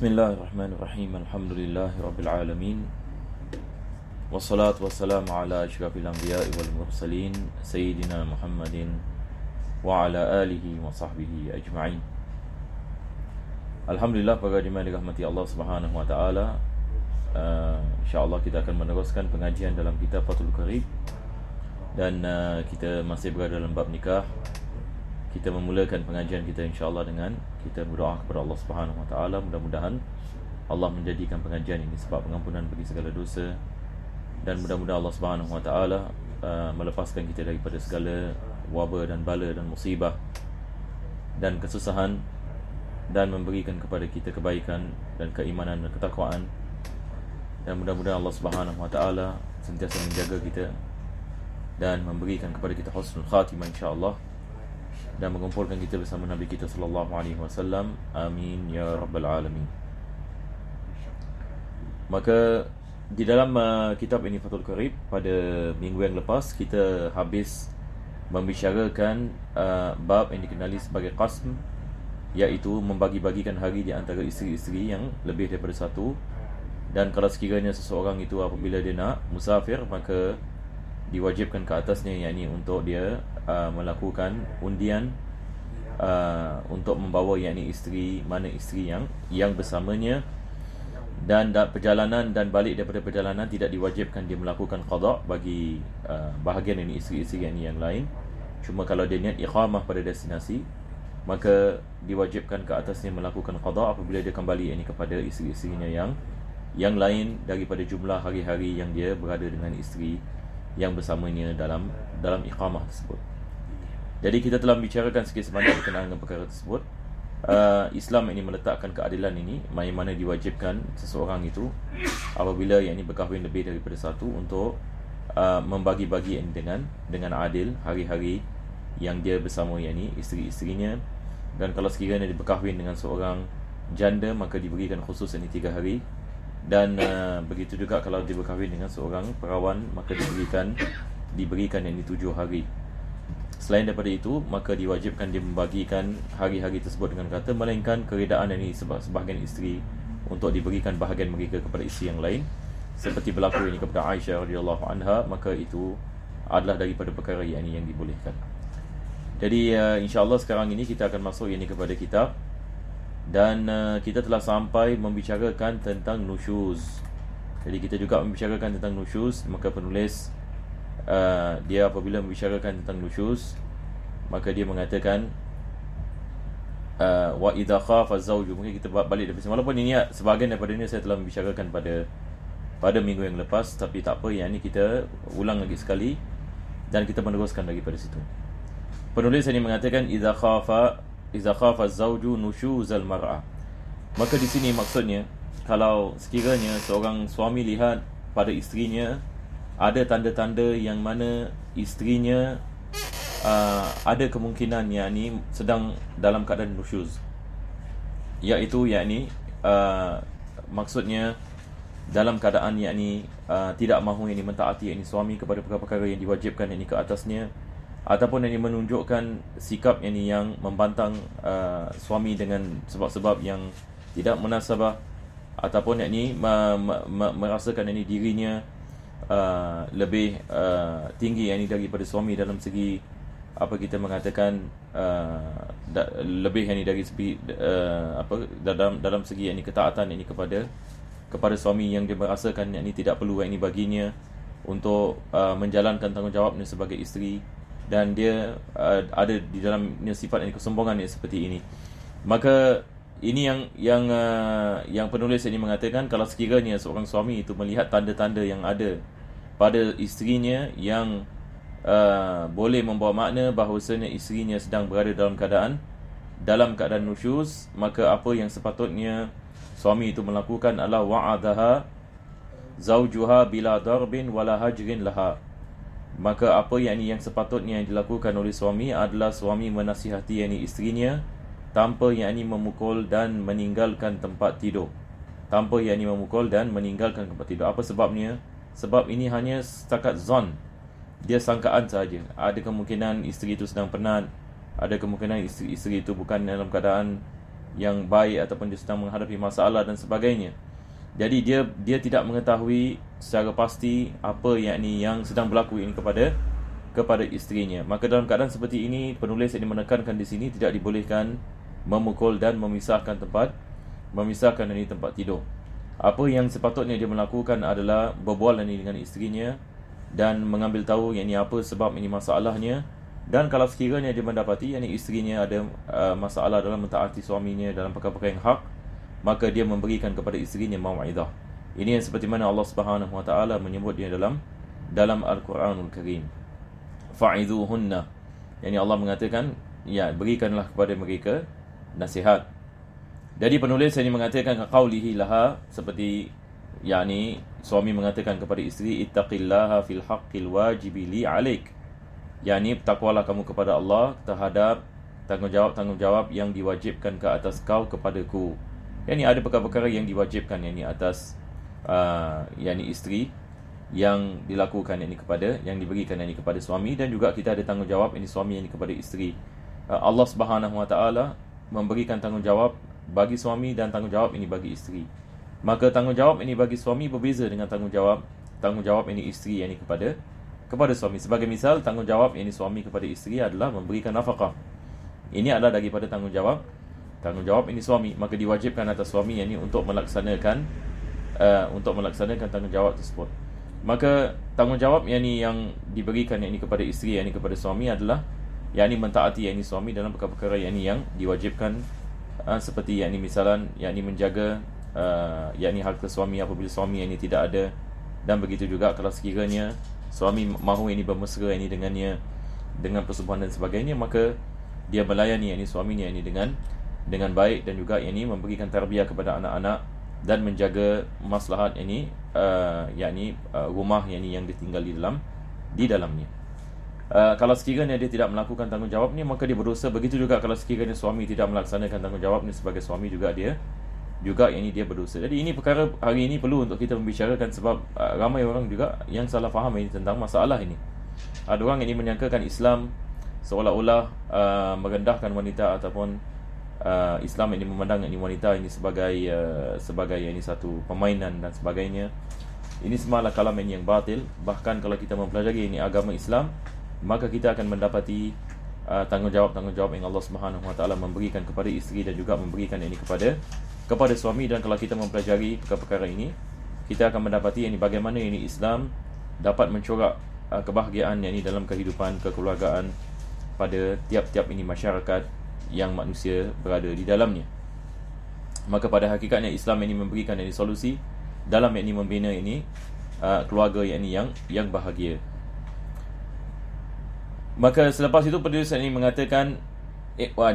Bismillahirrahmanirrahim. Alhamdulillahirabbil alamin. Wassalatu wassalamu ala asyrafil anbiya'i wal mursalin sayyidina Muhammadin wa ala alihi wa sahbihi ajma'in. Alhamdulillah, para jemaah dirahmati Allah Subhanahu wa taala. Insya-Allah kita akan meneruskan pengajian dalam kitab Fathul Qarib. Dan kita masih berada dalam bab nikah. Kita memulakan pengajian kita insya-Allah dengan kita berdoa kepada Allah Subhanahu wa taala, mudah-mudahan Allah menjadikan pengajian ini sebab pengampunan bagi segala dosa, dan mudah-mudahan Allah Subhanahu wa taala melepaskan kita daripada segala wabak dan bala dan musibah dan kesusahan, dan memberikan kepada kita kebaikan dan keimanan dan ketakwaan. Dan mudah-mudahan Allah Subhanahu wa taala sentiasa menjaga kita dan memberikan kepada kita husnul khatimah insya-Allah, dan mengumpulkan kita bersama Nabi kita sallallahu alaihi wasallam. Amin ya rabbal alamin. Maka di dalam kitab ini Fathul Qarib, pada minggu yang lepas kita habis membicarakan bab yang dikenali sebagai qasm, iaitu membagi-bagikan hari di antara isteri-isteri yang lebih daripada satu. Dan kalau sekiranya seseorang itu apabila dia nak musafir, maka diwajibkan ke atasnya, yakni untuk dia melakukan undian untuk membawa, yakni isteri mana isteri yang bersamanya. Dan perjalanan dan balik daripada perjalanan tidak diwajibkan dia melakukan qada bagi bahagian ini isteri-isteri yang lain. Cuma kalau dia niat iqamah pada destinasi, maka diwajibkan ke atasnya melakukan qada apabila dia kembali ini kepada isteri-isterinya yang lain daripada jumlah hari-hari yang dia berada dengan isteri yang bersamanya dalam iqamah tersebut. Jadi kita telah bicarakan sikit sebanyak berkenaan dengan perkara tersebut. Islam ini meletakkan keadilan ini, mana diwajibkan seseorang itu apabila yang ini berkahwin lebih daripada satu untuk membagi-bagi dengan adil hari-hari yang dia bersama yang ini isteri-isterinya. Dan kalau sekiranya dia berkahwin dengan seorang janda, maka diberikan khusus ini 3 hari. Dan begitu juga kalau dia berkahwin dengan seorang perawan, maka diberikan yang ini 7 hari. Selain daripada itu, maka diwajibkan dia membagikan hari-hari tersebut dengan kata, melainkan keredaan ini sebahagian isteri untuk diberikan bahagian mereka kepada isteri yang lain, seperti berlaku ini kepada Aisyah radhiyallahu anha, maka itu adalah daripada perkara yang dibolehkan. Jadi insya-Allah sekarang ini kita akan masuk ini kepada kitab. Dan kita telah sampai membicarakan tentang nusyuz. Jadi kita juga membicarakan tentang nusyuz. Maka penulis dia apabila membicarakan tentang nusyuz, maka dia mengatakan wa idza khafa az-zawju. Mungkin kita balik dari sini, walaupun ini sebahagian daripada ini saya telah membicarakan pada minggu yang lepas, tapi tak apa, yang ini kita ulang lagi sekali dan kita meneruskan daripada situ. Penulis ini mengatakan idza khafa az-zawju nusyuzal mar'ah. Maka di sini maksudnya, kalau sekiranya seorang suami lihat pada isterinya ada tanda-tanda yang mana isterinya ada kemungkinan yakni sedang dalam keadaan nusyuz, iaitu yakni maksudnya dalam keadaan yakni tidak mahu yakni mentaati yakni suami kepada perkara-perkara yang diwajibkan yakni ke atasnya, ataupun yang menunjukkan sikap yang membantang suami dengan sebab-sebab yang tidak munasabah, ataupun merasakan dirinya lebih tinggi daripada suami dalam segi apa kita mengatakan lebih dari segi dalam segi ketaatan kepada suami, yang dia merasakan tidak perlu baginya untuk menjalankan tanggungjawabnya sebagai isteri, dan dia ada di dalam sifat kesombongan seperti ini. Maka ini yang penulis ini mengatakan, kalau sekiranya seorang suami itu melihat tanda-tanda yang ada pada isterinya yang boleh membawa makna bahawasanya isterinya sedang berada dalam keadaan nusyuz, maka apa yang sepatutnya suami itu melakukan adalah wa'adaha zawjuha bila darbin wala hajrin laha. Maka apa yang sepatutnya dilakukan oleh suami adalah suami menasihati isterinya tanpa memukul dan meninggalkan tempat tidur. Apa sebabnya? Sebab ini hanya setakat zon, dia sangkaan sahaja. Ada kemungkinan isteri itu sedang penat, ada kemungkinan isteri itu bukan dalam keadaan yang baik ataupun dia sedang menghadapi masalah dan sebagainya. Jadi dia tidak mengetahui secara pasti apa yang sedang berlaku ini kepada isterinya. Maka dalam keadaan seperti ini, penulis ini menekankan di sini tidak dibolehkan memukul dan memisahkan tempat tidur. Apa yang sepatutnya dia melakukan adalah berbual dengan isterinya dan mengambil tahu apa sebab ini masalahnya. Dan kalau sekiranya dia mendapati isterinya ada masalah dalam mentaati suaminya dalam perkara-perkara yang hak, maka dia memberikan kepada isterinya mau'izah. Ini yang seperti mana Allah Subhanahu wa taala menyebutnya dalam Al-Quranul Karim. Fa'idhuhunna. Allah mengatakan, berikanlah kepada mereka nasihat. Jadi penulis ini mengatakan qaulihi laha, seperti suami mengatakan kepada isteri, ittaqillaha fil haqqil wajibi li 'alaik. Bertakwalah kamu kepada Allah terhadap tanggungjawab yang diwajibkan ke atas kau kepadaku. Ada perkara-perkara yang diwajibkan atas isteri yang dilakukan yang diberikan kepada suami, dan juga kita ada tanggungjawab suami kepada isteri. Allah Subhanahu wa taala memberikan tanggungjawab bagi suami dan tanggungjawab bagi isteri. Maka tanggungjawab bagi suami berbeza dengan tanggungjawab isteri kepada suami. Sebagai misal, tanggungjawab suami kepada isteri adalah memberikan nafkah. Ini adalah daripada tanggungjawab suami. Maka diwajibkan atas suami untuk melaksanakan tanggungjawab tersebut. Maka tanggungjawab yang diberikan kepada isteri kepada suami adalah mentaati suami dalam perkara-perkara yang diwajibkan, seperti misalan menjaga harta suami apabila suami tidak ada, dan begitu juga kalau sekiranya suami mahu bermesra dengannya dengan persetubuhan dan sebagainya, maka dia melayani suaminya dengan baik, dan juga memberikan tarbiyah kepada anak-anak dan menjaga maslahat rumah yang ditinggal di dalamnya. Kalau sekiranya dia tidak melakukan tanggungjawab ni, maka dia berdosa. Begitu juga kalau sekiranya suami tidak melaksanakan tanggungjawab ni, sebagai suami juga dia berdosa. Jadi ini perkara hari ini perlu untuk kita membicarakan, sebab ramai orang juga yang salah faham tentang masalah ini. Ada orang yang menyangkakan Islam seolah-olah merendahkan wanita, ataupun Islam ini memandang wanita ini sebagai satu permainan dan sebagainya. Ini semalah kalam yang batil. Bahkan kalau kita mempelajari agama Islam, maka kita akan mendapati tanggungjawab yang Allah Subhanahu wa taala memberikan kepada isteri dan juga memberikan kepada suami. Dan kalau kita mempelajari perkara-perkara ini, kita akan mendapati bagaimana Islam dapat mencorak kebahagiaan dalam kehidupan kekeluargaan pada tiap-tiap masyarakat yang manusia berada di dalamnya. Maka pada hakikatnya Islam memberikan solusi dalam membina keluarga yang bahagia. Maka selepas itu penulis ini mengatakan,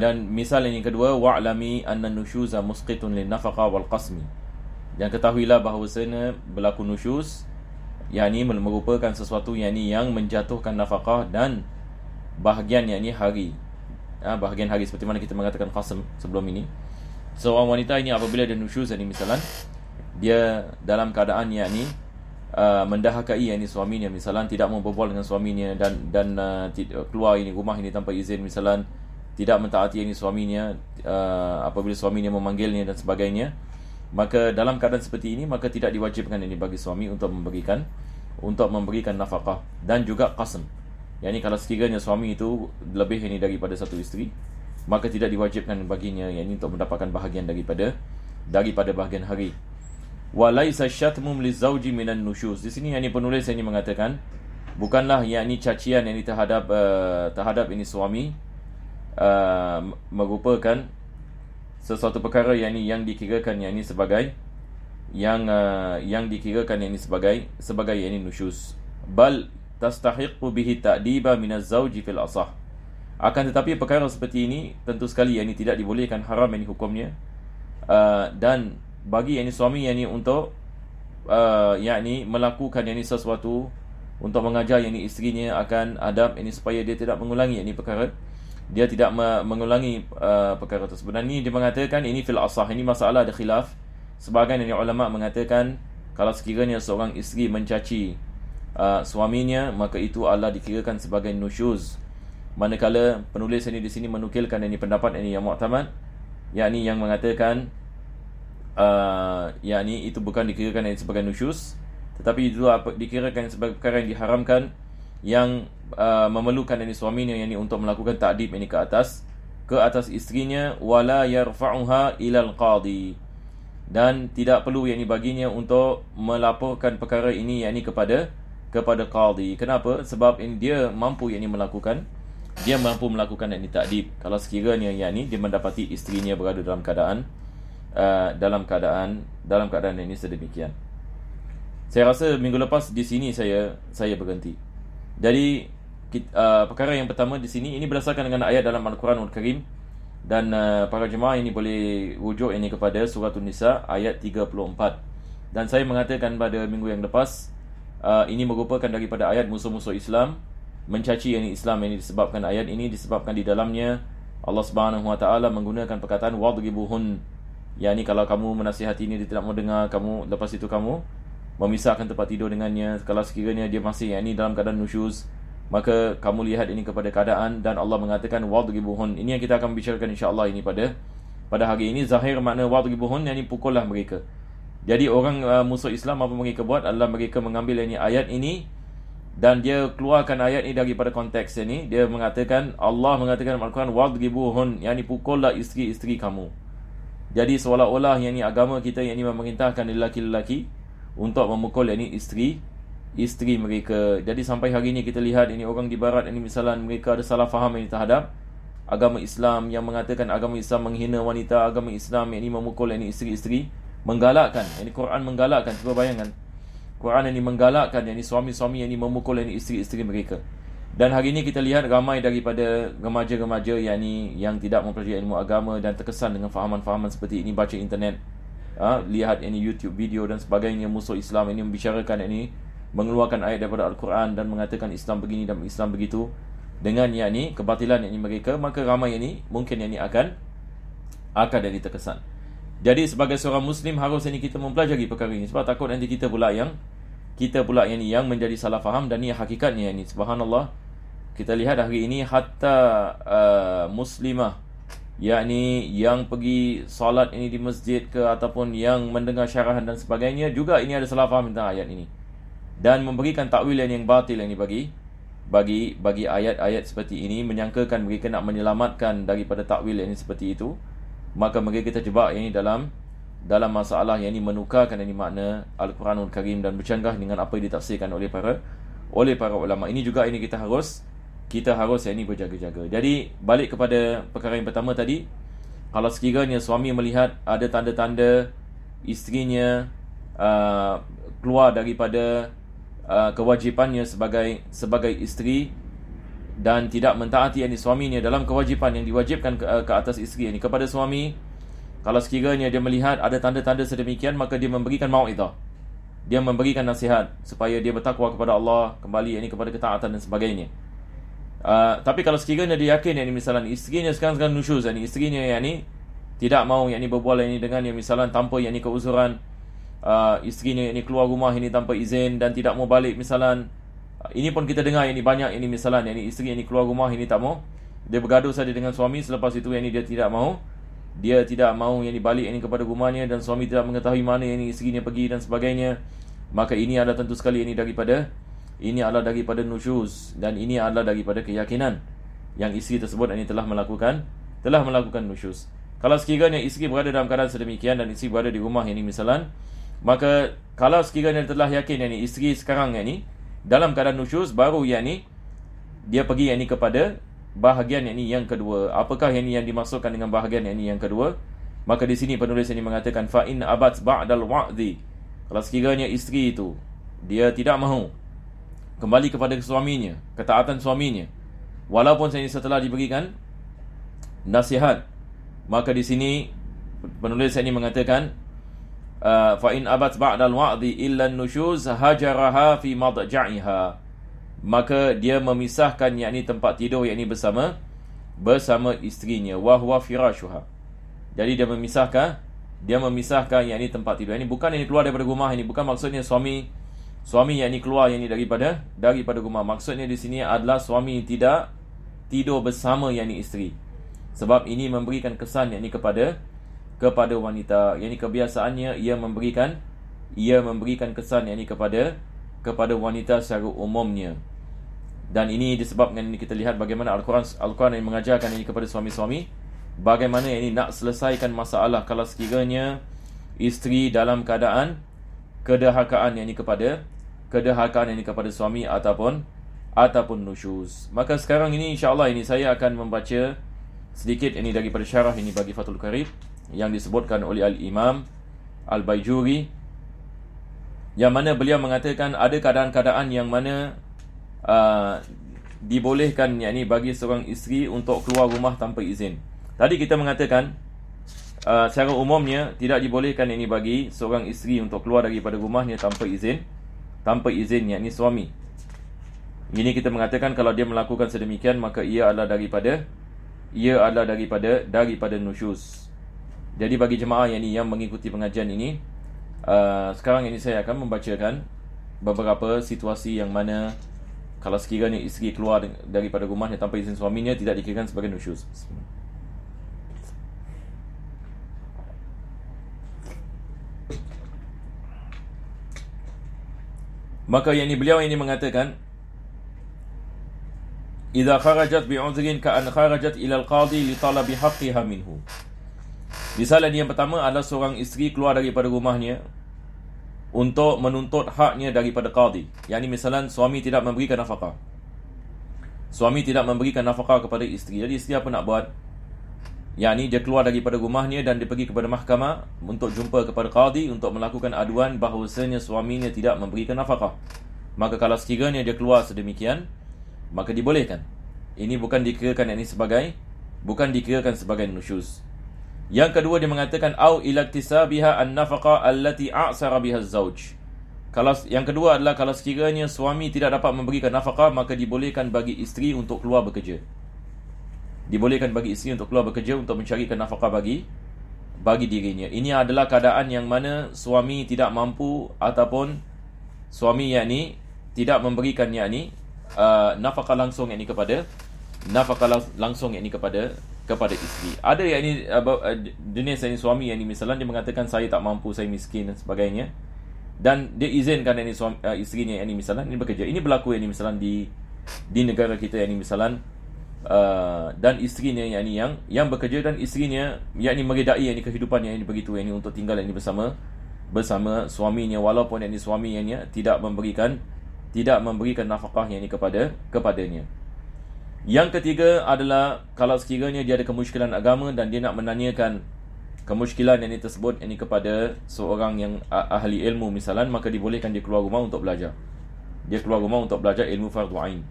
dan misal yang kedua, wa'lami anna nusyuza musqitun lin nafaqah wal qasmi. Dan ketahuilah bahawasanya berlaku nusyuz merupakan sesuatu yang menjatuhkan nafaqah dan bahagian hari. Bahagian hari, seperti mana kita mengatakan qasm sebelum ini. Seorang wanita apabila dia nusyuz misalan, dia dalam keadaan mendahakai suaminya, misalan tidak mau berbual dengan suaminya, dan keluar rumah tanpa izin, misalan tidak mentaati suaminya apabila suaminya memanggilnya dan sebagainya. Maka dalam keadaan seperti ini, maka tidak diwajibkan bagi suami untuk memberikan nafkah dan juga qasm. Kalau sekiranya suami itu lebih daripada satu isteri, maka tidak diwajibkan baginya untuk mendapatkan bahagian daripada bahagian hari. Walaysa syatmum lizauji minan nusyuz. Di sini penulis mengatakan, bukanlah cacian terhadap suami merupakan sesuatu perkara yang dikirakan sebagai sebagai nusyuz. Bal tastahiqu bihi ta'diba minaz zauji fil asah. Akan tetapi perkara seperti ini tentu sekali tidak dibolehkan, haram hukumnya, dan bagi suami untuk melakukan sesuatu untuk mengajar isterinya akan adab supaya dia tidak mengulangi perkara tersebut. Dan ini dia mengatakan fil asah, masalah ada khilaf. Sebahagian ulama mengatakan kalau sekiranya seorang isteri mencaci suaminya, maka itu adalah dikirakan sebagai nusyuz. Manakala penulis di sini menukilkan pendapat yang mu'tamad, yakni yang mengatakan yakni itu bukan dikirakan sebagai nusyuz, tetapi itu dikirakan sebagai perkara yang diharamkan, yang memerlukan ini suaminya yakni untuk melakukan ta'dib ini ke atas isterinya, wala yarfa'uha ilal qadi, dan tidak perlu yakni baginya untuk melaporkan perkara ini yakni kepada qadi. Kenapa? Sebab ini dia mampu yakni melakukan yakni ta'dib kalau sekiranya yakni dia mendapati isterinya berada dalam keadaan ini sedemikian. Saya rasa minggu lepas di sini saya berhenti. Jadi perkara yang pertama di sini ini berdasarkan dengan ayat dalam Al-Quranul Karim, dan para jemaah ini boleh rujuk ini kepada surah An-Nisa ayat 34. Dan saya mengatakan pada minggu yang lepas, ini merupakan daripada ayat musuh-musuh Islam mencaci Islam. Ini disebabkan ayat ini disebabkan di dalamnya Allah Subhanahu Wa Taala menggunakan perkataan wadribuhun, yakni kalau kamu menasihati ini dia tidak mau dengar, kamu lepas itu kamu memisahkan tempat tidur dengannya. Kalau sekiranya dia masih dalam keadaan nusyuz, maka kamu lihat ini kepada keadaan, dan Allah mengatakan wadribuhun. Ini yang kita akan bicarakan insya-Allah ini pada hari ini. Zahir makna wadribuhun yakni pukullah mereka. Jadi orang musuh Islam apa mereka buat adalah mereka mengambil ayat ini dan dia keluarkan ayat ini daripada konteks ini. Dia mengatakan, Allah mengatakan dalam Al-Quran wadribuhun, yakni pukullah isteri-isteri kamu. Jadi seolah-olah agama kita memerintahkan lelaki-lelaki untuk memukul isteri mereka. Jadi sampai hari ini kita lihat orang di barat misalnya mereka ada salah faham terhadap agama Islam, yang mengatakan agama Islam menghina wanita, agama Islam memukul isteri-isteri, menggalakkan Quran menggalakkan. Cuba bayangkan, Quran menggalakkan suami-suami memukul isteri-isteri mereka. Dan hari ini kita lihat ramai daripada remaja-remaja yang tidak mempelajari ilmu agama dan terkesan dengan fahaman-fahaman seperti ini, baca internet, lihat YouTube video dan sebagainya. Musuh Islam membicarakan mengeluarkan ayat daripada Al-Quran dan mengatakan Islam begini dan Islam begitu dengan kebatilan mereka. Maka ramai mungkin akan jadi terkesan. Jadi sebagai seorang Muslim harus kita mempelajari perkara ini, sebab takut nanti kita pula yang menjadi salah faham. Dan ini hakikatnya subhanallah, kita lihat hari ini hatta muslimah yang pergi solat di masjid ke, ataupun yang mendengar syarahan dan sebagainya, juga ada salah faham tentang ayat ini dan memberikan takwil yang batil bagi ayat-ayat seperti ini, menyangkakan mereka nak menyelamatkan daripada takwil seperti itu. Maka mereka terjebak dalam masalah menukarkan makna Al-Quranul Karim dan bercanggah dengan apa yang ditafsirkan oleh para ulama. Ini juga kita harus berjaga-jaga. Jadi balik kepada perkara yang pertama tadi, kalau sekiranya suami melihat ada tanda-tanda isterinya keluar daripada kewajipannya sebagai isteri dan tidak mentaati suaminya dalam kewajipan yang diwajibkan ke atas isteri kepada suami, kalau sekiranya dia melihat ada tanda-tanda sedemikian, maka dia memberikan mau'izah, dia memberikan nasihat supaya dia bertakwa kepada Allah, kembali kepada ketaatan dan sebagainya. Tapi kalau sekiranya dia yakin misalnya isterinya sekarang nusyuz, isterinya tidak mau berbual dengan misalnya tanpa keuzuran, isterinya keluar rumah tanpa izin dan tidak mau balik misalnya. Ini pun kita dengar banyak misalnya isteri keluar rumah tak mau, dia bergaduh saja dengan suami, selepas itu dia tidak mau balik kepada rumahnya, dan suami tidak mengetahui mana isterinya pergi dan sebagainya. Maka ini adalah tentu sekali daripada nusyuz, dan ini adalah daripada keyakinan yang isteri tersebut telah melakukan nusyuz. Kalau sekiranya isteri berada dalam keadaan sedemikian dan isteri berada di rumah misalnya, maka kalau sekiranya telah yakin isteri sekarang dalam keadaan nusyuz, baru dia pergi kepada bahagian yang kedua. Apakah yang dimaksudkan dengan bahagian yang kedua? Maka di sini penulis mengatakan fa in abat ba'dal wa'dhi. Kalau sekiranya isteri itu dia tidak mahu kembali kepada suaminya, ketaatan suaminya, walaupun setelah diberikan nasihat, maka di sini penulis mengatakan fa in abat ba'dal wa'dhi illa nusyuz hajaraha fi madja'iha. Maka dia memisahkan tempat tidur bersama isterinya, wa huwa firashuha. Jadi dia memisahkan tempat tidur. Bukan keluar daripada rumah, bukan maksudnya suami keluar daripada rumah. Maksudnya di sini adalah suami tidak tidur bersama isteri. Sebab ini memberikan kesan yakni kepada wanita, yakni kebiasaannya ia memberikan kesan yakni kepada wanita secara umumnya. Dan ini disebabkan ini kita lihat bagaimana Al-Quran yang mengajarkan ini kepada suami-suami, bagaimana ini nak selesaikan masalah kalau sekiranya isteri dalam keadaan kedahakaan yakni kepada suami ataupun nusyuz. Maka sekarang ini insya-Allah ini saya akan membaca sedikit ini daripada syarah ini bagi Fathul Qarib yang disebutkan oleh Al-Imam Al-Baijuri, yang mana beliau mengatakan ada keadaan-keadaan yang mana dibolehkan yakni bagi seorang isteri untuk keluar rumah tanpa izin. Tadi kita mengatakan secara umumnya tidak dibolehkan yakni bagi seorang isteri untuk keluar daripada rumahnya tanpa izin yakni suami. Ini kita mengatakan kalau dia melakukan sedemikian maka ia adalah daripada nusyuz. Jadi bagi jemaah yang mengikuti pengajian ini, sekarang ini saya akan membacakan beberapa situasi yang mana kalau sekiranya isteri keluar daripada rumahnya tanpa izin suaminya tidak dikirakan sebagai nusyuz. Maka beliau ini mengatakan, idza kharajat bi'udhrin ka'an kharajat ila al-qadhi li talabi haqqiha minhu. Misalan yang pertama adalah seorang isteri keluar daripada rumahnya untuk menuntut haknya daripada qadhi. Yani misalan suami tidak memberikan nafkah. Suami tidak memberikan nafkah kepada isteri. Jadi isteri apa nak buat? Yani dia keluar daripada rumahnya dan dia pergi kepada mahkamah untuk jumpa kepada qadhi untuk melakukan aduan bahawasanya suaminya tidak memberikan nafkah. Maka kalau sekiranya dia keluar sedemikian, maka dibolehkan. Ini bukan dikirakan sebagai nusyuz. Yang kedua dia mengatakan au ila iktisabiha an-nafaqa allati a'sara biha az-zawj. Yang kedua adalah kalau sekiranya suami tidak dapat memberikan nafkah, maka dibolehkan bagi isteri untuk keluar bekerja. Dibolehkan bagi isteri untuk keluar bekerja untuk mencarikan nafkah bagi dirinya. Ini adalah keadaan yang mana suami tidak mampu ataupun suami tidak memberikan nafkah langsung kepada isteri. Ada jenis suami misalnya dia mengatakan saya tak mampu, saya miskin dan sebagainya, dan dia izinkan isterinya misalnya ini bekerja. Ini berlaku misalnya di negara kita misalnya, dan isterinya yang bekerja dan isterinya meredai kehidupan begitu untuk tinggal bersama suaminya, walaupun suaminya tidak memberikan nafkah kepadanya. Yang ketiga adalah kalau sekiranya dia ada kemusykilan agama dan dia nak menanyakan kemusykilan tersebut kepada seorang yang ahli ilmu misalan, maka dibolehkan dia keluar rumah untuk belajar. Dia keluar rumah untuk belajar ilmu fardhu ain.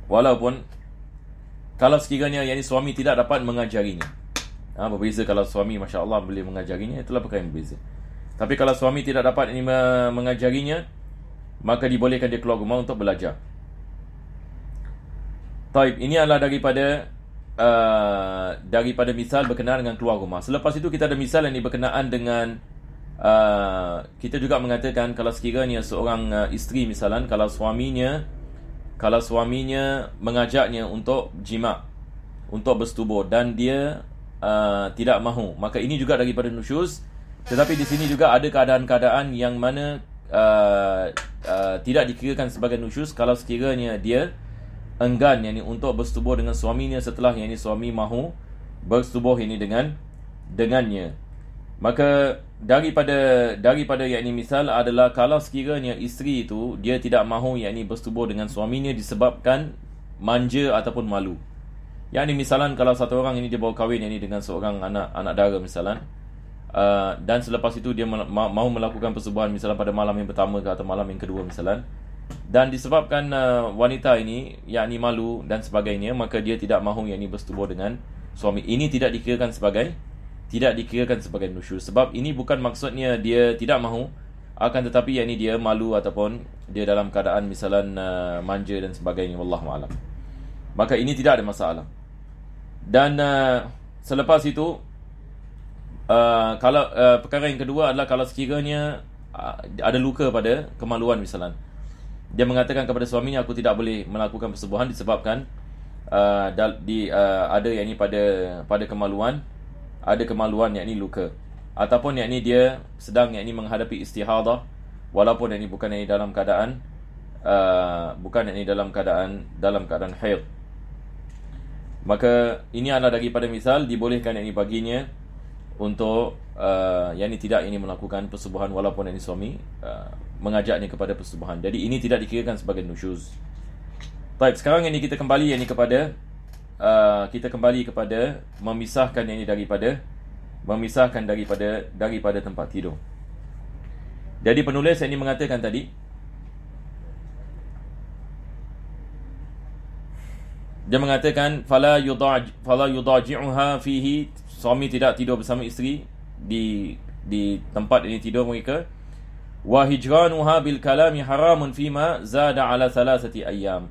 Walaupun kalau sekiranya suami tidak dapat mengajarinya. Berbeza kalau suami masya-Allah boleh mengajarinya, itulah perkara yang berbeza. Tapi kalau suami tidak dapat mengajarinya, maka dibolehkan dia keluar rumah untuk belajar. Taib, ini adalah daripada misal berkenaan dengan keluar rumah. Selepas itu kita ada misal yang berkenaan dengan kita juga mengatakan kalau sekiranya seorang isteri misalan kalau suaminya mengajaknya untuk jima', untuk bersetubuh dan dia tidak mahu, maka ini juga daripada nusyuz. Tetapi di sini juga ada keadaan-keadaan yang mana tidak dikirakan sebagai nusyuz kalau sekiranya dia enggan untuk bersetubuh dengan suaminya setelah suami mahu bersetubuh dengannya. Maka daripada misal adalah kalau sekiranya isteri itu dia tidak mahu bersetubuh dengan suaminya disebabkan manja ataupun malu. Misalan kalau satu orang dia baru kahwin dengan seorang anak dara misalan, dan selepas itu dia mahu melakukan persetubuhan misalnya pada malam yang pertama atau malam yang kedua misalnya, dan disebabkan wanita ini malu dan sebagainya, maka dia tidak mahu bersetubuh dengan suami. Ini tidak dikirakan sebagai nusyuz, sebab ini bukan maksudnya dia tidak mahu, akan tetapi dia malu ataupun dia dalam keadaan misalnya manja dan sebagainya, wallahu a'lam. Maka ini tidak ada masalah. Dan selepas itu kalau perkara yang kedua adalah kalau sekiranya ada luka pada kemaluan misalnya. dia mengatakan kepada suaminya, aku tidak boleh melakukan persetubuhan disebabkan ada yakni pada kemaluan, ada kemaluan yakni luka, ataupun yakni dia sedang yakni menghadapi istihadah, walaupun yakni bukan yakni dalam keadaan dalam keadaan haid. Maka ini adalah daripada misal dibolehkan yakni baginya untuk yakni tidak ini melakukan persetubuhan walaupun yakni suami mengajaknya kepada persetubuhan. Jadi ini tidak dikirakan sebagai nusyuz. Baik, sekarang ini kita kembali kepada memisahkan ini daripada tempat tidur. Jadi penulis ini mengatakan tadi, dia mengatakan fala yudaji'uha fihi, suami tidak tidur bersama isteri di tempat ini tidur mereka. Wa hijranuha bil kalami haramun fima zada ala thalathati ayyam.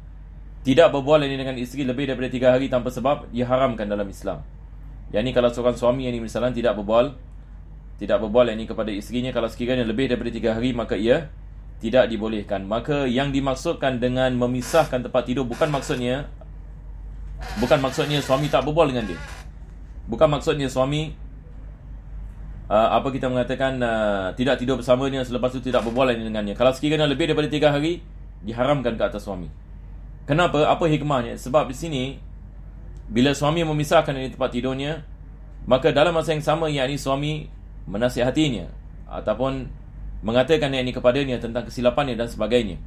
Tidak berbual ini dengan isteri lebih daripada 3 hari tanpa sebab diharamkan dalam Islam. Yang ni kalau seorang suami yang misalnya tidak berbual ini kepada isterinya, kalau sekiranya lebih daripada 3 hari, maka ia tidak dibolehkan. Maka yang dimaksudkan dengan memisahkan tempat tidur bukan maksudnya suami tak berbual dengan dia. Bukan maksudnya suami kita mengatakan tidak tidur bersamanya, selepas itu tidak berbual dengannya. Kalau sekiranya lebih daripada 3 hari, diharamkan ke atas suami. Kenapa? Apa hikmahnya? Sebab di sini bila suami memisahkan dari tempat tidurnya, maka dalam masa yang sama yakni suami menasihatinya ataupun mengatakan yakni kepadanya tentang kesilapannya dan sebagainya.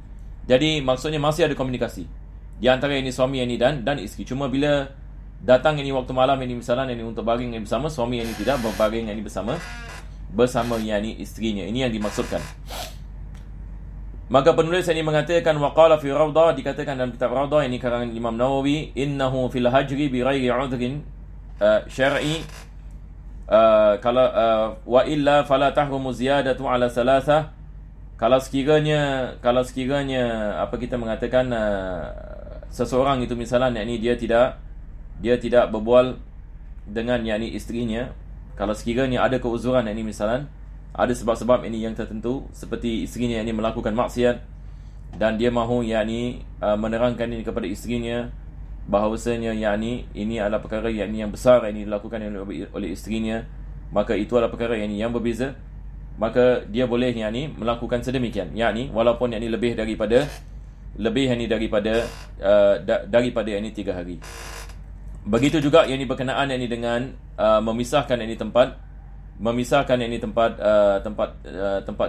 Jadi maksudnya masih ada komunikasi di antara ini suami ini dan isteri. Cuma bila datang ini waktu malam ini misalnya ini untuk baring ini bersama, suami ini tidak berbaring ini bersama yakni isterinya. Ini yang dimaksudkan. Maka penulis ini mengatakan waqala fi Rawdah, dikatakan dalam kitab Rawdah ini karangan Imam Nawawi, innahu fil hajri bi ghairi 'udhrin syar'i wa illa fala tahrumu ziyadatu ala thalathah. Kalau sekiranya apa kita mengatakan seseorang itu misalnya yakni dia tidak berbual dengan yakni isterinya, kalau sekiranya ada keuzuran yakni misalnya ada sebab-sebab ini yang tertentu, seperti isterinya ini melakukan maksiat dan dia mahu yakni menerangkan ini kepada isterinya bahawasanya yakni ini adalah perkara yakni yang besar yang dilakukan oleh isterinya, maka itu adalah perkara yang berbeza, maka dia boleh yakni melakukan sedemikian, yakni walaupun yakni lebih daripada yakni 3 hari. Begitu juga yakni berkenaan yakni dengan memisahkan yakni tempat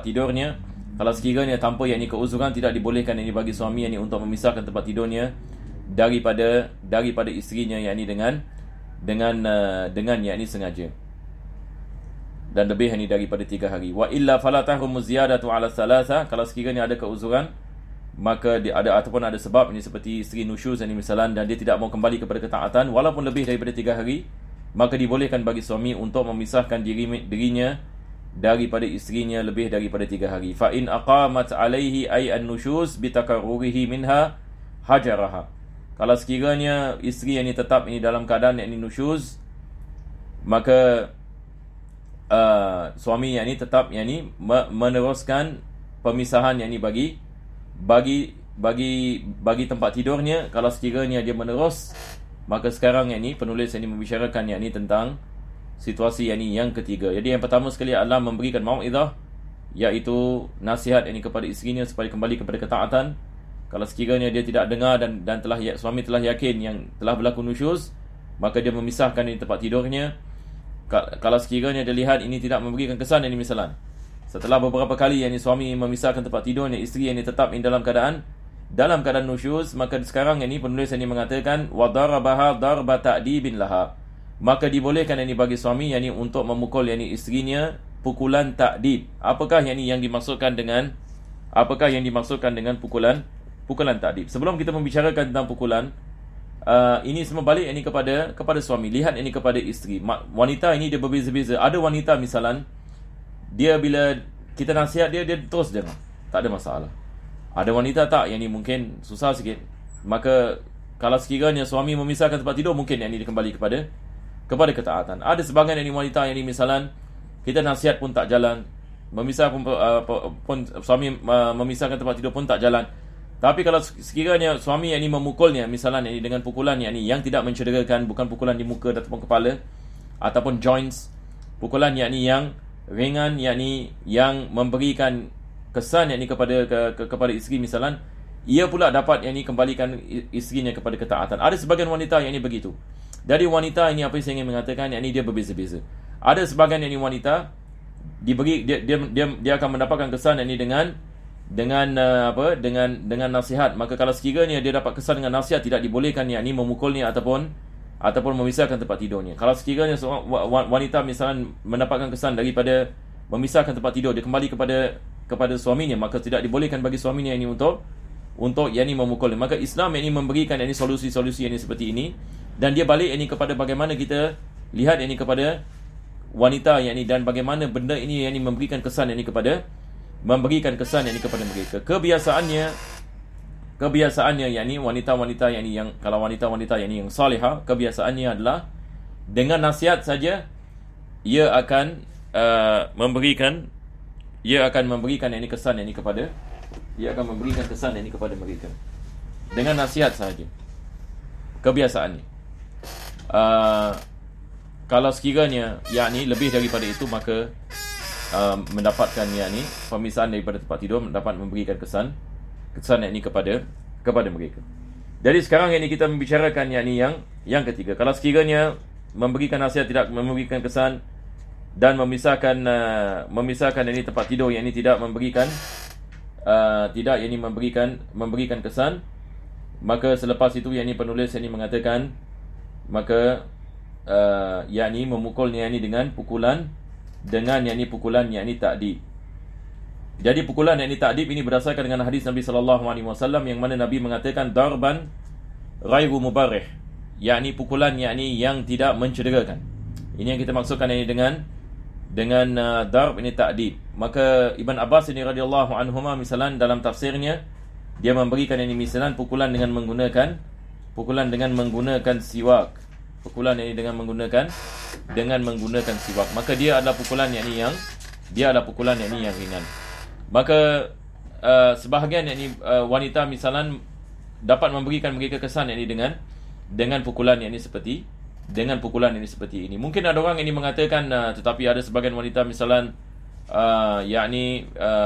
tidurnya. Kalau sekiranya tanpa yakni keuzuran, tidak dibolehkan yakni bagi suami yakni untuk memisahkan tempat tidurnya daripada isterinya yakni dengan yakni sengaja dan lebih yakni daripada 3 hari. Wa illa fala tahrumu ziyadatu ala thalatha. Kalau sekiranya ada keuzuran, maka ada sebab ini seperti isteri nusyuz ini misalnya, dan dia tidak mau kembali kepada ketaatan walaupun lebih daripada 3 hari, maka dibolehkan bagi suami untuk memisahkan dirinya daripada isterinya lebih daripada 3 hari. Fa in aqamat alaihi ay an-nusyuz bi takarrurihi minha hajaraha. Kalau sekiranya isteri yang ini tetap ini dalam keadaan yang ini nusyuz, maka suami yang ini tetap yang ini meneruskan pemisahan yang ini bagi tempat tidurnya. Kalau sekiranya dia menerus, maka sekarang yang ini penulis yang ini membicarakan yang ini tentang situasi yang ini yang ketiga. Jadi yang pertama sekali adalah memberikan mau'izah, iaitu nasihat yang ini kepada isterinya supaya kembali kepada ketaatan. Kalau sekiranya dia tidak dengar dan suami telah yakin yang telah berlaku nusyuz, maka dia memisahkan di tempat tidurnya. Kalau sekiranya dia lihat ini tidak memberikan kesan ini misalnya, setelah beberapa kali yang suami memisahkan tempat tidurnya, isteri yang tetap dalam keadaan nusyuz, maka sekarang ini penulis ini mengatakan wa darabaha darba ta'dibin laha. Maka dibolehkan ini bagi suami yang untuk memukul yang isterinya pukulan ta'dib. Apakah yang dimaksudkan dengan pukulan ta'dib? Sebelum kita membicarakan tentang pukulan, ini semua balik ini kepada suami. Lihat ini kepada isteri. Wanita ini dia berbeza-beza. Ada wanita misalan, dia bila kita nasihat dia terus dengar, tak ada masalah. Ada wanita tak, yang ni mungkin susah sikit. Maka kalau sekiranya suami memisahkan tempat tidur, mungkin yang ni dia kembali kepada ketaatan. Ada sebahagian yang ni wanita yang ni misalan, kita nasihat pun tak jalan, suami memisahkan tempat tidur pun tak jalan. Tapi kalau sekiranya suami yang ini memukulnya, misalnya ini dengan pukulan yang tidak mencederakan, bukan pukulan di muka ataupun kepala ataupun joints, pukulan yang ringan, yang memberikan kesan kepada isteri misalnya, ia pula dapat kembalikan isterinya kepada ketaatan. Ada sebagian wanita yang ini begitu. Dari wanita ini, apa yang saya ingin mengatakan, dia berbeza-beza. Ada sebagian wanita dia akan mendapatkan kesan dengan nasihat. Maka kalau sekiranya dia dapat kesan dengan nasihat, tidak dibolehkan memukulnya ataupun memisahkan tempat tidurnya. Kalau sekiranya seorang wanita misalnya mendapatkan kesan daripada memisahkan tempat tidur, dia kembali kepada suaminya, maka tidak dibolehkan bagi suaminya untuk memukulnya. Maka Islam memberikan solusi-solusi seperti ini, dan dia balik kepada bagaimana kita lihat kepada wanita dan bagaimana benda ini memberikan kesan kepada mereka. Kebiasaannya wanita-wanita kalau wanita-wanita yang salihah, kebiasaannya adalah dengan nasihat saja ia akan memberikan kesan kepada mereka. Dengan nasihat saja. Kebiasaannya. Kalau sekiranya lebih daripada itu, maka mendapatkan pemisahan daripada tempat tidur, dapat memberikan kesan kepada mereka. Jadi sekarang kita membicarakan yang ketiga. Kalau sekiranya memberikan nasihat tidak memberikan kesan, dan memisahkan tempat tidur tidak memberikan memberikan kesan, maka selepas itu penulis mengatakan, maka memukulnya dengan pukulan ta'dib. Jadi pukulan ta'dib ini berdasarkan dengan hadis Nabi sallallahu alaihi wasallam, yang mana Nabi mengatakan darban ghairu mubarrih, pukulan yang tidak mencederakan. Ini yang kita maksudkan dengan darb ta'dib. Maka Ibn Abbas radhiyallahu anhuma misalan dalam tafsirnya, dia memberikan misalan pukulan dengan menggunakan siwak. Pukulan dengan menggunakan siwak. Maka dia adalah pukulan yang ringan. Maka sebahagian wanita misalan dapat memberikan mereka kesan dengan pukulan seperti ini. Mungkin ada orang yang mengatakan tetapi ada sebagian wanita misalan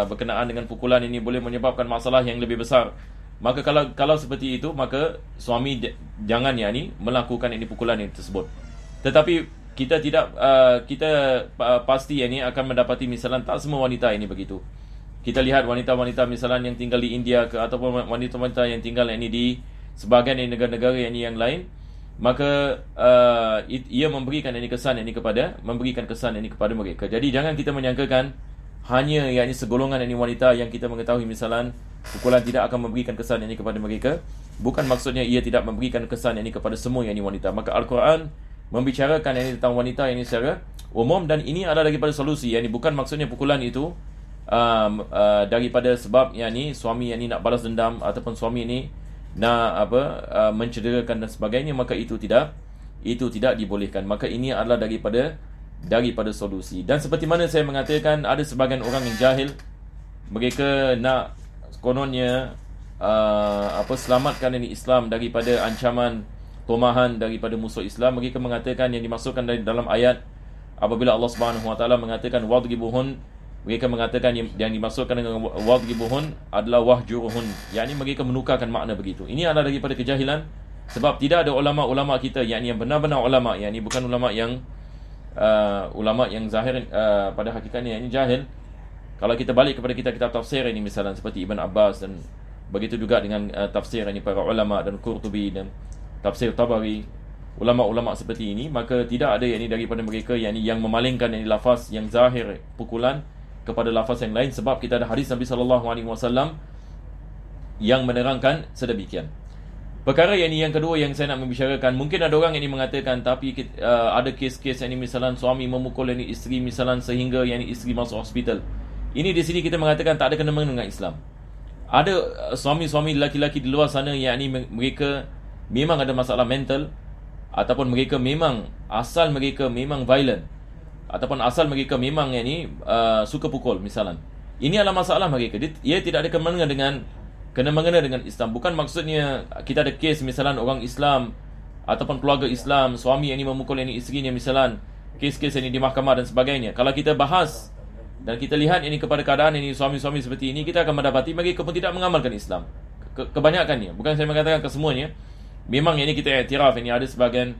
berkenaan dengan pukulan ini boleh menyebabkan masalah yang lebih besar. Maka kalau seperti itu, maka suami jangan melakukan pukulan tersebut. Tetapi kita pasti akan mendapati misalan tak semua wanita begitu. Kita lihat wanita-wanita misalan yang tinggal di India ataupun wanita-wanita yang tinggal di sebahagian negara-negara yang lain, maka ia memberikan kesan kepada mereka. Jadi jangan kita menyangkakan hanya segolongan wanita yang kita mengetahui misalan pukulan tidak akan memberikan kesan kepada mereka. Bukan maksudnya ia tidak memberikan kesan kepada semua wanita. Maka Al-Quran membicarakan tentang wanita secara umum, dan ini adalah daripada solusi. Bukan maksudnya pukulan itu daripada sebab suami nak balas dendam, ataupun suami nak mencederakan dan sebagainya, maka itu tidak dibolehkan. Maka ini adalah daripada solusi. Dan seperti mana saya mengatakan, ada sebagian orang yang jahil, mereka nak kononnya selamatkan Islam daripada ancaman tomahan daripada musuh Islam. Mereka mengatakan yang dimasukkan dalam ayat apabila Allah Subhanahu Wa Taala mengatakan wadribuhun, mereka mengatakan yang dimasukkan dengan wadribuhun adalah wahjuruhun, mereka menukarkan makna begitu. Ini adalah daripada kejahilan, sebab tidak ada ulama-ulama kita yang benar-benar ulama, bukan ulama yang zahir, pada hakikatnya jahil. Kalau kita balik kepada kitab tafsir misalnya seperti Ibn Abbas, dan begitu juga dengan tafsir para ulama dan Qurtubi dan tafsir Tabari, ulama-ulama seperti ini, maka tidak ada daripada mereka yang memalingkan lafaz yang zahir pukulan kepada lafaz yang lain, sebab kita ada hadis Nabi sallallahu alaihi wasallam yang menerangkan sedemikian. Perkara yang kedua yang saya nak membicarakan, mungkin ada orang yang mengatakan tapi ada kes-kes misalan suami memukul isteri misalan sehingga isteri masuk hospital. Ini di sini kita mengatakan tak ada kena-mengena dengan Islam. Ada suami-suami lelaki-lelaki di luar sana mereka memang ada masalah mental, ataupun mereka memang violent, ataupun asal mereka memang suka pukul misalan. Ini adalah masalah mereka. Ia tidak ada kena-mengena kena mengena dengan Islam. Bukan maksudnya kita ada kes misalnya orang Islam ataupun keluarga Islam, suami yang ini memukul yang ini isterinya misalnya, kes-kes ini di mahkamah dan sebagainya. Kalau kita bahas dan kita lihat ini kepada keadaan ini suami-suami seperti ini, kita akan mendapati mereka pun tidak mengamalkan Islam. Kebanyakannya, bukan saya mengatakan kesemuanya. Memang ini kita iktiraf ini ada sebagian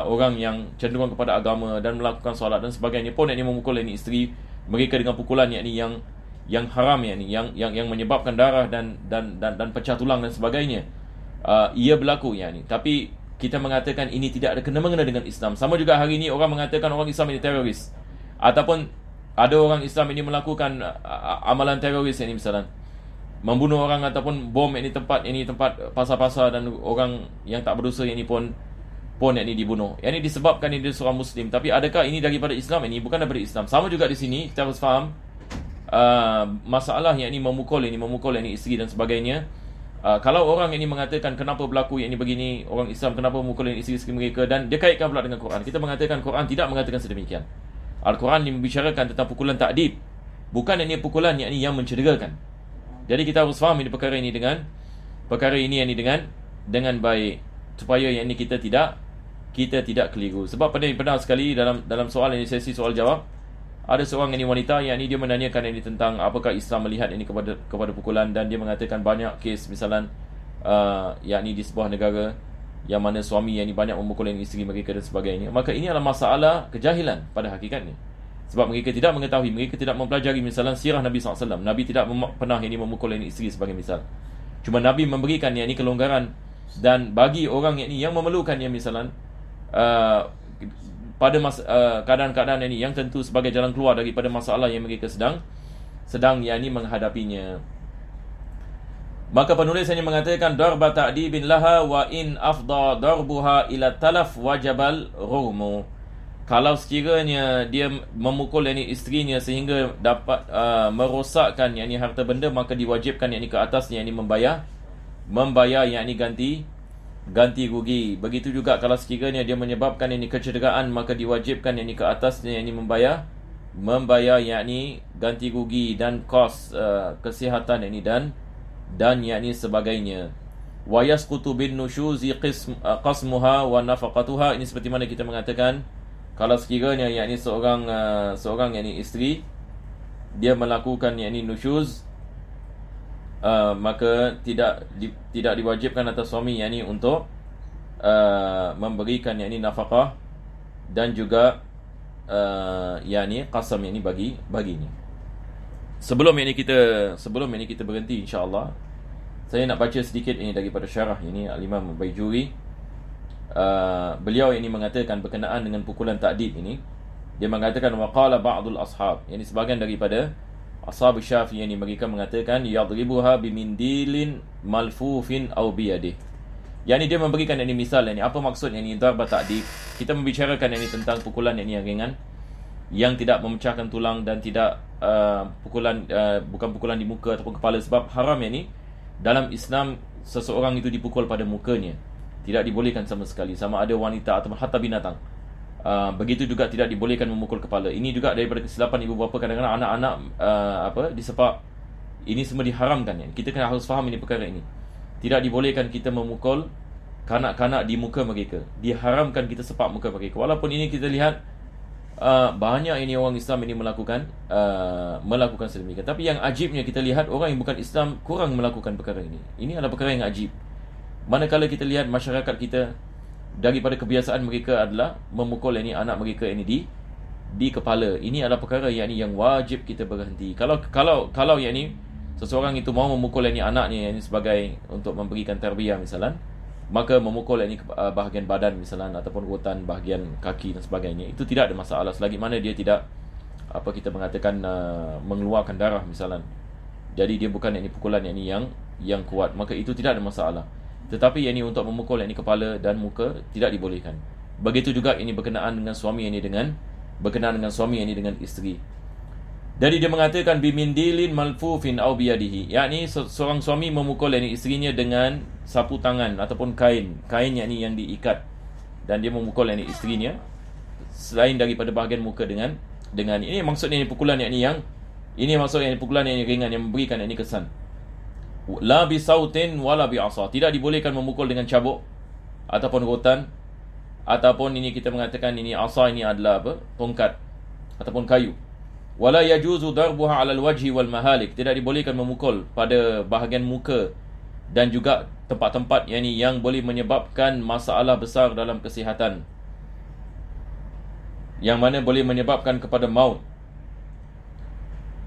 orang yang cenderung kepada agama dan melakukan solat dan sebagainya pun yang ini memukul yang ini isteri mereka dengan pukulan yang ini yang haram yang menyebabkan darah dan pecah tulang dan sebagainya. Ia berlaku yang ini. Tapi kita mengatakan ini tidak ada kena-mengena dengan Islam. Sama juga hari ini orang mengatakan orang Islam ini teroris, ataupun ada orang Islam ini melakukan amalan teroris yang ini misalnya membunuh orang ataupun bom ini tempat pasar-pasar dan orang yang tak berdosa yang ini pun yang ini dibunuh. Yang ini disebabkan ini dia seorang Muslim. Tapi adakah ini daripada Islam? Ini bukan daripada Islam. Sama juga di sini kita harus faham masalah yang ini memukul yang ini isteri dan sebagainya. Kalau orang ini mengatakan kenapa berlaku yang ini begini, orang Islam kenapa memukul yang isteri mereka, dan dia kaitkan pula dengan Quran. Kita mengatakan Quran tidak mengatakan sedemikian. Al-Quran ini membicarakan tentang pukulan ta'dib, bukan ini pukulan yang ini yang mencederakan. Jadi kita harus faham ini perkara ini dengan baik, supaya yang ini kita tidak keliru. Sebab pernah sekali dalam soal ini, sesi soal jawab, ada seorang ini wanita yang ini dia menanyakan ini tentang apakah Islam melihat ini kepada pukulan, dan dia mengatakan banyak kes misalan yang ini di sebuah negara yang mana suami yang ini banyak memukul isteri mereka dan sebagainya. Maka ini adalah masalah kejahilan pada hakikatnya. Sebab mereka tidak mengetahui, mereka tidak mempelajari misalan sirah Nabi SAW. Nabi tidak pernah ini memukul isteri sebagai misal. Cuma Nabi memberikan yang ini kelonggaran, dan bagi orang yang ini yang memerlukan yang misalan pada keadaan-keadaan ini yang tentu sebagai jalan keluar daripada masalah yang mereka sedang yang ini menghadapinya. Maka penulis hanya mengatakan darba ta'dibin laha wa in afda darbuha ila talaf wajabal rugmu. Kalau sekiranya dia memukul yang ini isterinya sehingga dapat merosakkan yang ini harta benda, maka diwajibkan yang ini ke atasnya yang ini membayar yang ini ganti rugi. Begitu juga kalau sekiranya dia menyebabkan ini kecederaan, maka diwajibkan yang ini ke atasnya yang ini membayar yang ini ganti rugi dan kos kesihatan yang ini dan yang ini sebagainya. Wa yasqutu bin nushuzi qasmuha wa nafaqatuha. Ini seperti mana kita mengatakan kalau sekiranya yang ini seorang yang ini isteri dia melakukan yang ini nusyuz, maka tidak diwajibkan atas suami yang ini untuk memberikan yang ini nafkah dan juga yang ini qasam yang ini baginya. Sebelum ini kita berhenti, insya-Allah saya nak baca sedikit ini daripada syarah ini Al-Imam Baijuri. Beliau ini mengatakan berkenaan dengan pukulan ta'dib ini. Dia mengatakan waqala ba'dul ashab, yani sebahagian daripada ashab Syafi'i ini mereka mengatakan yadribuha bimindilin malfufin aw biyadih. Yani dia memberikan ini misal ini apa maksud ini darba ta'dib. Kita membicarakan ini tentang pukulan ini yang ringan, yang tidak memecahkan tulang dan tidak bukan pukulan di muka ataupun kepala. Sebab haram ini dalam Islam seseorang itu dipukul pada mukanya, tidak dibolehkan sama sekali, sama ada wanita ataupun hatta binatang. Begitu juga tidak dibolehkan memukul kepala. Ini juga daripada kesilapan ibu bapa, kadang-kadang anak-anak disepak. Ini semua diharamkan ya. Kita kena harus faham ini perkara ini. Tidak dibolehkan kita memukul kanak-kanak di muka mereka. Diharamkan kita sepak muka mereka. Walaupun ini kita lihat banyak ini orang Islam ini melakukan sedemikian. Tapi yang ajibnya kita lihat orang yang bukan Islam kurang melakukan perkara ini. Ini adalah perkara yang ajib. Manakala kita lihat masyarakat kita daripada kebiasaan mereka adalah memukul ini anak mereka ini di kepala. Ini adalah perkara yang wajib kita berhenti. Kalau yang ini seseorang itu mau memukul ini anaknya yang ini sebagai untuk memberikan tarbiyah misalan, maka memukul ini bahagian badan misalan ataupun urutan bahagian kaki dan sebagainya, itu tidak ada masalah selagi mana dia tidak kita mengatakan mengeluarkan darah misalan. Jadi dia bukan ini pukulan yang kuat, maka itu tidak ada masalah. Tetapi yang ini untuk memukul yang ini kepala dan muka tidak dibolehkan. Begitu juga ini berkenaan dengan suami yang ini dengan isteri. Jadi dia mengatakan bimindilin malfufin au biyadihi, yakni seorang suami memukul yang ini isterinya dengan sapu tangan ataupun kain yang diikat, dan dia memukul yang ini isterinya selain daripada bahagian muka dengan ini maksudnya ini pukulan yang ini maksudnya ini pukulan yang ringan yang memberikan yang ini kesan. La bisautin wala bi'asa. Tidak dibolehkan memukul dengan cabuk ataupun rotan, ataupun ini kita mengatakan ini asa, ini adalah apa? Tongkat ataupun kayu. Wala yajuzu darbuha 'ala al-wajhi wal mahalik. Tidak dibolehkan memukul pada bahagian muka dan juga tempat-tempat yang boleh menyebabkan masalah besar dalam kesihatan, yang mana boleh menyebabkan kepada maut.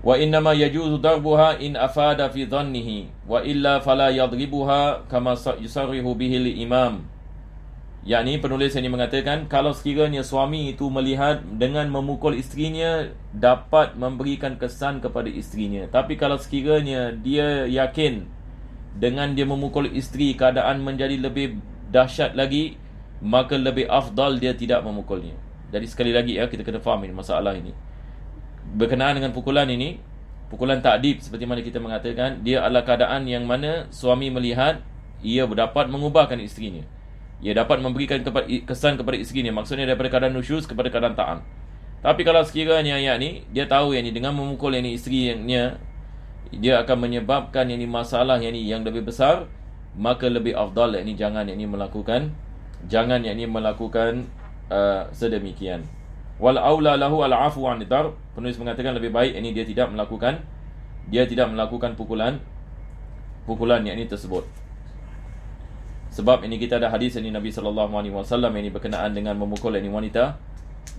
Wa innama yajuzu darbuha in afada fi dhannihi wa illa fala yadribuha kama yusarrihu bihi al-imam. Yakni penulis ini mengatakan, kalau sekiranya suami itu melihat dengan memukul isterinya dapat memberikan kesan kepada isterinya, tapi kalau sekiranya dia yakin dengan dia memukul isteri keadaan menjadi lebih dahsyat lagi, maka lebih afdal dia tidak memukulnya. Jadi sekali lagi kita kena faham ini masalah ini. Berkenaan dengan pukulan ini, pukulan ta'dib seperti mana kita mengatakan, dia adalah keadaan yang mana suami melihat ia dapat mengubahkan isterinya, ia dapat memberikan kesan kepada isterinya, maksudnya daripada keadaan nusyuz kepada keadaan ta'an. Tapi kalau sekiranya dia tahu dengan memukul isterinya dia akan menyebabkan masalah yang lebih besar, maka lebih afdal jangan melakukan sedemikian. Wal aula lahu al afu an dar. Penulis mengatakan lebih baik dia tidak melakukan pukulan tersebut. Sebab kita ada hadis Nabi sallallahu alaihi wasallam berkenaan dengan memukul wanita,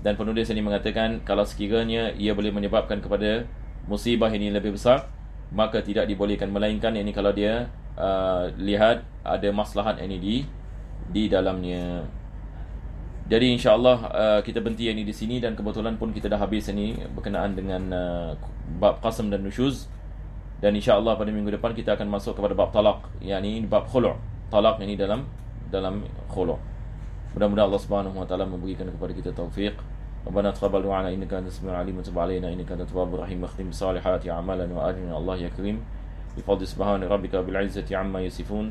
dan penulis ini mengatakan kalau sekiranya ia boleh menyebabkan kepada musibah lebih besar, maka tidak dibolehkan, melainkan kalau dia lihat ada maslahat di dalamnya. Jadi insya-Allah kita berhenti di sini, dan kebetulan pun kita dah habis berkenaan dengan bab qasam dan nusyuz, dan insya-Allah pada minggu depan kita akan masuk kepada bab talaq, bab khulu', talaq dalam khulu'. Mudah-mudahan Allah Subhanahu wa taala memberikan kepada kita taufik. Rabbana taqabbal du'ana innaka antas samiul alim wa tub 'alaina innaka antat tawwabur rahim. Akhtim bisalihati a'malan wa ajrina Allah ya karim. Bi fadli subhana rabbika bil 'izzati 'amma yasifun.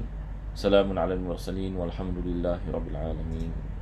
Salamun 'alal mursalin walhamdulillahi rabbil alamin.